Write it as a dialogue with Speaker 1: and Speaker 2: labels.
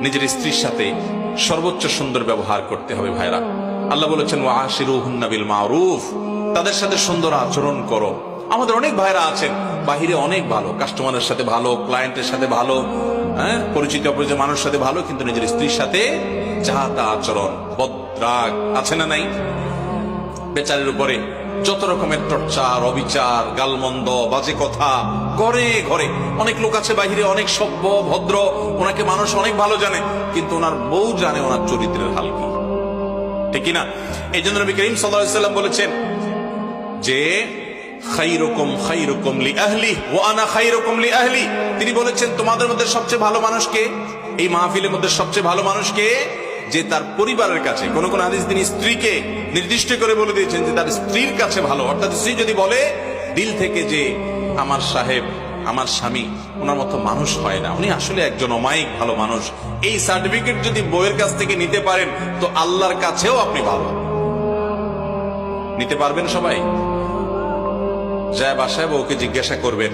Speaker 1: নিজের স্ত্রীর সাথে সর্বোচ্চ সুন্দর ব্যবহার করতে হবে ভাইরা। আল্লাহ বলেছেন ওয়াশিরুহুন্না বিল মারুফ, তাদের সাথে সুন্দর আচরণ করো। আমাদের অনেক ভাইরা আছেন বাহিরে অনেক ভালো, কাস্টমারের সাথে ভালো, ক্লায়েন্টের সাথে ভালো, পরিচিত অপরিচিত মানুষের সাথে ভালো, কিন্তু নিজের স্ত্রীর সাথে যা তা আচরণ, বদরাগ আছে না নাই? বেচারের উপরে যত রকমের টর্চার, অবিচার, গালমন্দ, বাজে কথা ঘরে ঘরে। অনেক লোক আছে বাহিরে অনেক সভ্য ভদ্র, ওনাকে মানুষ অনেক ভালো জানে, কিন্তু ওনার বউ জানে ওনার চরিত্রের হাল কি, ঠিক কিনা? এই জন্য নবী করিম সাল্লাল্লাহু আলাইহি ওয়াসাল্লাম বলেছেন যে খায়রুকুম খায়রুকুম লিআহলি ওয়া আনা খায়রুকুম লিআহলি। তিনি বলেছেন তোমাদের মধ্যে সবচেয়ে ভালো মানুষ কে? এই মাহফিলের মধ্যে সবচেয়ে ভালো মানুষ কে? যে তার পরিবারের কাছে, কোন কোন হাদিস তিনি স্ত্রীকে নির্দিষ্ট করে বলে দিয়েছেন যে তার স্ত্রীর কাছে ভালো। অর্থাৎ স্ত্রী যদি বলে দিল থেকে যে আমার সাহেব, আমার স্বামী ওনার মতো মানুষ হয় না, উনি আসলে একজন অমায়িক ভালো মানুষ, এই সার্টিফিকেট যদি বউয়ের কাছ থেকে নিতে পারেন তো আল্লাহর কাছেও আপনি ভালো নিতে পারবেন। সবাই যায় বাসায় বউকে জিজ্ঞাসা করবেন